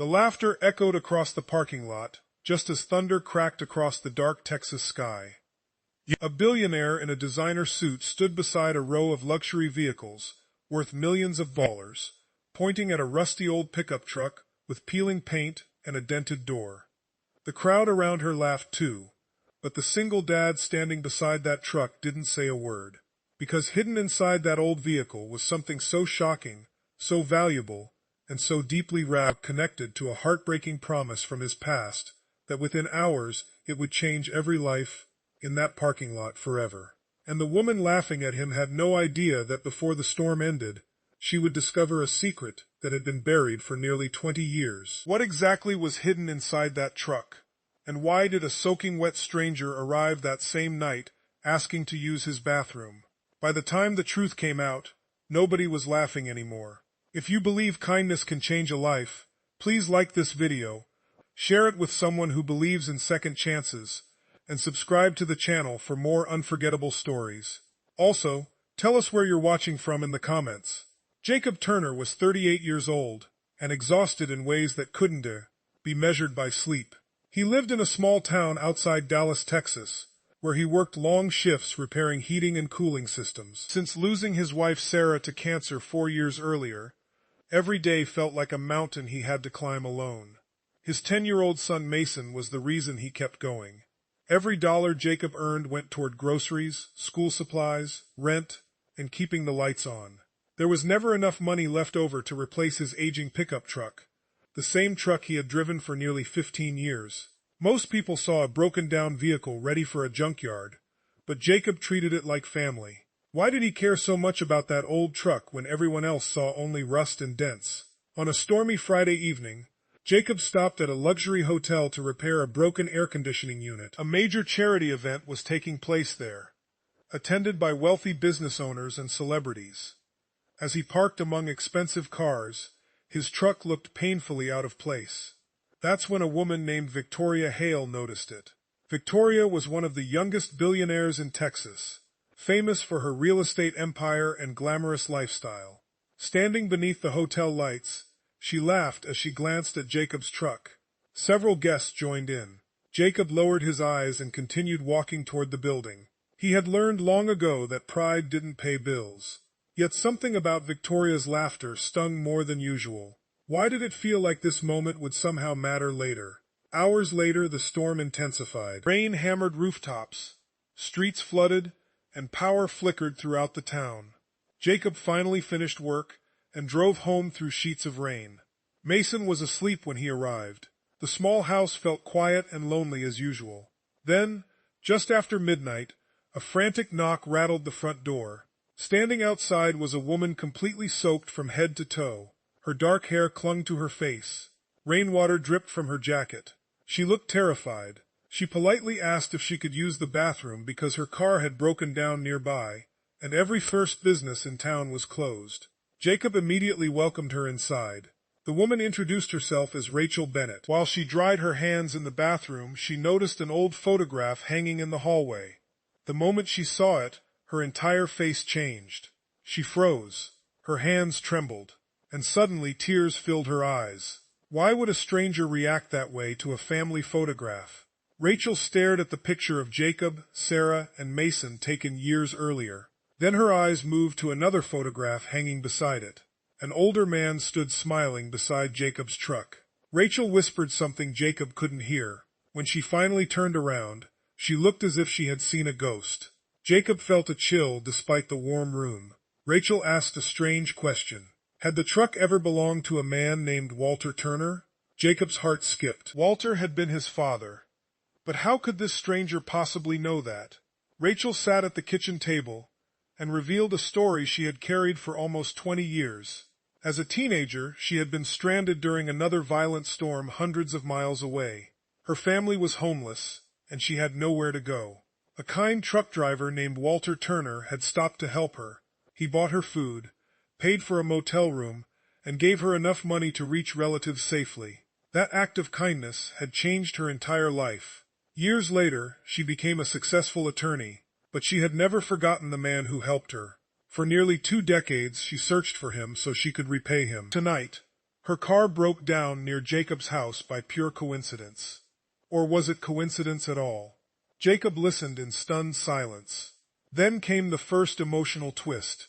The laughter echoed across the parking lot, just as thunder cracked across the dark Texas sky. A billionaire in a designer suit stood beside a row of luxury vehicles, worth millions of dollars, pointing at a rusty old pickup truck with peeling paint and a dented door. The crowd around her laughed too, but the single dad standing beside that truck didn't say a word, because hidden inside that old vehicle was something so shocking, so valuable, and so deeply connected to a heartbreaking promise from his past that within hours it would change every life in that parking lot forever. And the woman laughing at him had no idea that before the storm ended, she would discover a secret that had been buried for nearly 20 years. What exactly was hidden inside that truck? And why did a soaking wet stranger arrive that same night, asking to use his bathroom? By the time the truth came out, nobody was laughing anymore. If you believe kindness can change a life, please like this video, share it with someone who believes in second chances, and subscribe to the channel for more unforgettable stories. Also, tell us where you're watching from in the comments. Jacob Turner was 38 years old, and exhausted in ways that couldn't be measured by sleep. He lived in a small town outside Dallas, Texas, where he worked long shifts repairing heating and cooling systems. Since losing his wife Sarah to cancer 4 years earlier, every day felt like a mountain he had to climb alone. His 10-year-old son Mason was the reason he kept going. Every dollar Jacob earned went toward groceries, school supplies, rent, and keeping the lights on. There was never enough money left over to replace his aging pickup truck, the same truck he had driven for nearly 15 years. Most people saw a broken-down vehicle ready for a junkyard, but Jacob treated it like family. Why did he care so much about that old truck when everyone else saw only rust and dents? On a stormy Friday evening, Jacob stopped at a luxury hotel to repair a broken air conditioning unit. A major charity event was taking place there, attended by wealthy business owners and celebrities. As he parked among expensive cars, his truck looked painfully out of place. That's when a woman named Victoria Hale noticed it. Victoria was one of the youngest billionaires in Texas, famous for her real estate empire and glamorous lifestyle. Standing beneath the hotel lights, she laughed as she glanced at Jacob's truck. Several guests joined in. Jacob lowered his eyes and continued walking toward the building. He had learned long ago that pride didn't pay bills. Yet something about Victoria's laughter stung more than usual. Why did it feel like this moment would somehow matter later? Hours later, the storm intensified. Rain hammered rooftops, streets flooded, and power flickered throughout the town. Jacob finally finished work and drove home through sheets of rain. Mason was asleep when he arrived. The small house felt quiet and lonely as usual. Then, just after midnight, a frantic knock rattled the front door. Standing outside was a woman completely soaked from head to toe. Her dark hair clung to her face. Rainwater dripped from her jacket. She looked terrified. She politely asked if she could use the bathroom because her car had broken down nearby, and every first business in town was closed. Jacob immediately welcomed her inside. The woman introduced herself as Rachel Bennett. While she dried her hands in the bathroom, she noticed an old photograph hanging in the hallway. The moment she saw it, her entire face changed. She froze. Her hands trembled. And suddenly tears filled her eyes. Why would a stranger react that way to a family photograph? Rachel stared at the picture of Jacob, Sarah, and Mason taken years earlier. Then her eyes moved to another photograph hanging beside it. An older man stood smiling beside Jacob's truck. Rachel whispered something Jacob couldn't hear. When she finally turned around, she looked as if she had seen a ghost. Jacob felt a chill despite the warm room. Rachel asked a strange question. Had the truck ever belonged to a man named Walter Turner? Jacob's heart skipped. Walter had been his father. But how could this stranger possibly know that? Rachel sat at the kitchen table and revealed a story she had carried for almost 20 years. As a teenager, she had been stranded during another violent storm hundreds of miles away. Her family was homeless, and she had nowhere to go. A kind truck driver named Walter Turner had stopped to help her. He bought her food, paid for a motel room, and gave her enough money to reach relatives safely. That act of kindness had changed her entire life. Years later, she became a successful attorney, but she had never forgotten the man who helped her. For nearly 2 decades, she searched for him so she could repay him. Tonight, Her car broke down near Jacob's house by pure coincidence. Or was it coincidence at all? Jacob listened in stunned silence. Then came the first emotional twist.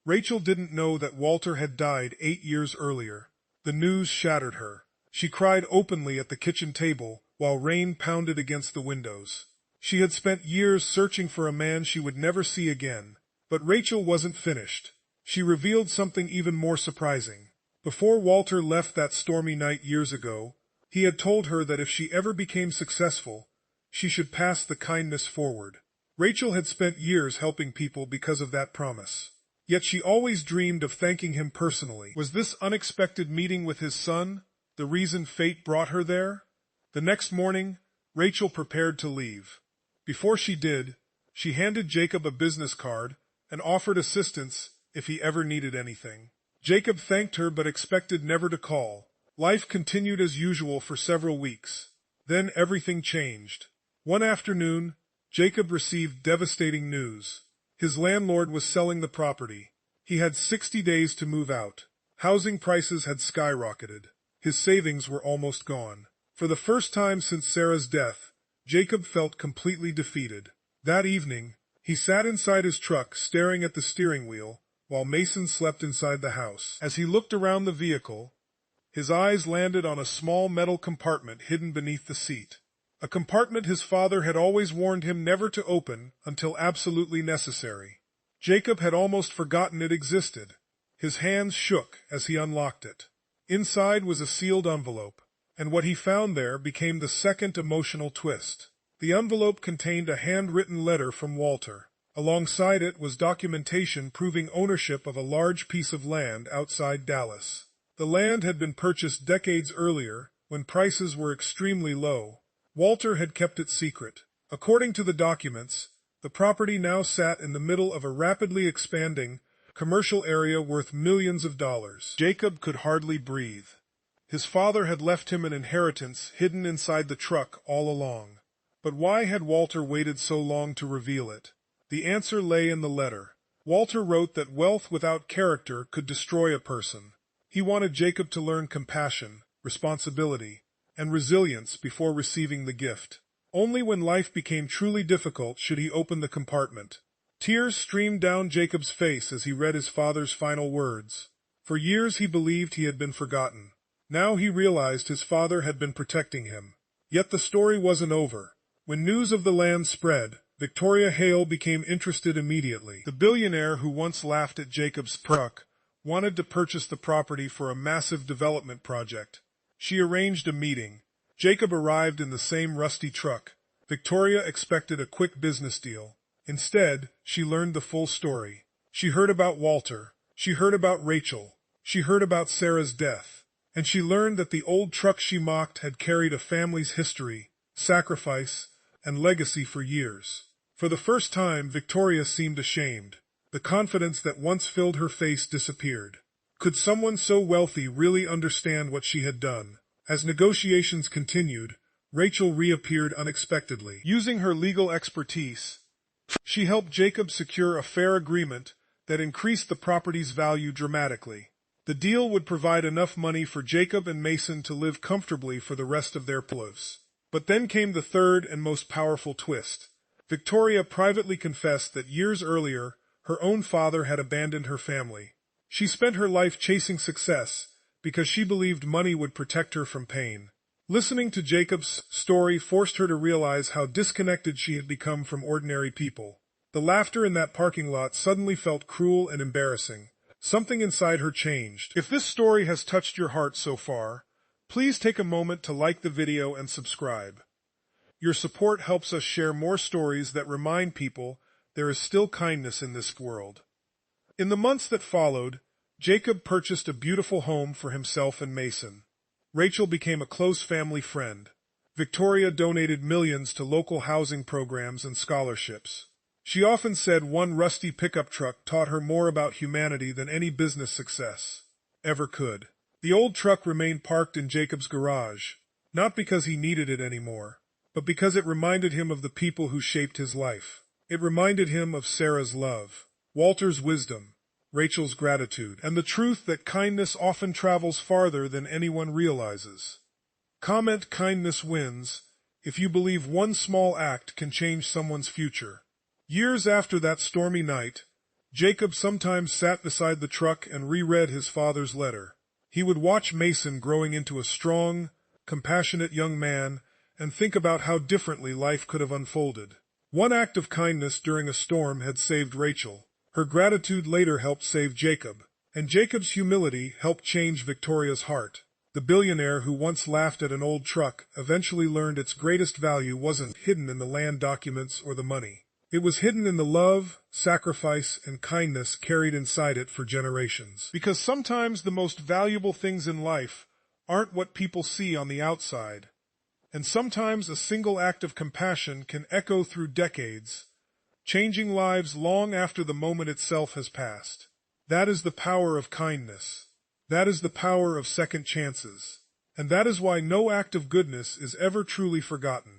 Rachel didn't know that Walter had died 8 years earlier. The news shattered her. She cried openly at the kitchen table while rain pounded against the windows. She had spent years searching for a man she would never see again. But Rachel wasn't finished. She revealed something even more surprising. Before Walter left that stormy night years ago, he had told her that if she ever became successful, she should pass the kindness forward. Rachel had spent years helping people because of that promise. Yet she always dreamed of thanking him personally. Was this unexpected meeting with his son the reason fate brought her there? The next morning, Rachel prepared to leave. Before she did, she handed Jacob a business card and offered assistance if he ever needed anything. Jacob thanked her but expected never to call. Life continued as usual for several weeks. Then everything changed. One afternoon, Jacob received devastating news. His landlord was selling the property. He had 60 days to move out. Housing prices had skyrocketed. His savings were almost gone. For the first time since Sarah's death, Jacob felt completely defeated. That evening, he sat inside his truck staring at the steering wheel while Mason slept inside the house. As he looked around the vehicle, his eyes landed on a small metal compartment hidden beneath the seat. A compartment his father had always warned him never to open until absolutely necessary. Jacob had almost forgotten it existed. His hands shook as he unlocked it. Inside was a sealed envelope, and what he found there became the second emotional twist. The envelope contained a handwritten letter from Walter. Alongside it was documentation proving ownership of a large piece of land outside Dallas. The land had been purchased decades earlier, when prices were extremely low. Walter had kept it secret. According to the documents, the property now sat in the middle of a rapidly expanding commercial area worth millions of dollars. Jacob could hardly breathe. His father had left him an inheritance hidden inside the truck all along. But why had Walter waited so long to reveal it? The answer lay in the letter. Walter wrote that wealth without character could destroy a person. He wanted Jacob to learn compassion, responsibility, and resilience before receiving the gift. Only when life became truly difficult should he open the compartment. Tears streamed down Jacob's face as he read his father's final words. For years he believed he had been forgotten. Now he realized his father had been protecting him. Yet the story wasn't over. When news of the land spread, Victoria Hale became interested immediately. The billionaire who once laughed at Jacob's truck wanted to purchase the property for a massive development project. She arranged a meeting. Jacob arrived in the same rusty truck. Victoria expected a quick business deal. Instead, she learned the full story. She heard about Walter. She heard about Rachel. She heard about Sarah's death. And she learned that the old truck she mocked had carried a family's history, sacrifice, and legacy for years. For the first time, Victoria seemed ashamed. The confidence that once filled her face disappeared. Could someone so wealthy really understand what she had done? As negotiations continued, Rachel reappeared unexpectedly. Using her legal expertise, she helped Jacob secure a fair agreement that increased the property's value dramatically. The deal would provide enough money for Jacob and Mason to live comfortably for the rest of their lives. But then came the third and most powerful twist. Victoria privately confessed that years earlier, her own father had abandoned her family. She spent her life chasing success because she believed money would protect her from pain. Listening to Jacob's story forced her to realize how disconnected she had become from ordinary people. The laughter in that parking lot suddenly felt cruel and embarrassing. Something inside her changed. If this story has touched your heart so far, please take a moment to like the video and subscribe. Your support helps us share more stories that remind people there is still kindness in this world. In the months that followed, Jacob purchased a beautiful home for himself and Mason. Rachel became a close family friend. Victoria donated millions to local housing programs and scholarships. She often said one rusty pickup truck taught her more about humanity than any business success ever could. The old truck remained parked in Jacob's garage, not because he needed it anymore, but because it reminded him of the people who shaped his life. It reminded him of Sarah's love, Walter's wisdom, Rachel's gratitude, and the truth that kindness often travels farther than anyone realizes. Comment kindness wins if you believe one small act can change someone's future. Years after that stormy night, Jacob sometimes sat beside the truck and reread his father's letter. He would watch Mason growing into a strong, compassionate young man and think about how differently life could have unfolded. One act of kindness during a storm had saved Rachel. Her gratitude later helped save Jacob, and Jacob's humility helped change Victoria's heart. The billionaire who once laughed at an old truck eventually learned its greatest value wasn't hidden in the land documents or the money. It was hidden in the love, sacrifice, and kindness carried inside it for generations. Because sometimes the most valuable things in life aren't what people see on the outside. And sometimes a single act of compassion can echo through decades, changing lives long after the moment itself has passed. That is the power of kindness. That is the power of second chances. And that is why no act of goodness is ever truly forgotten.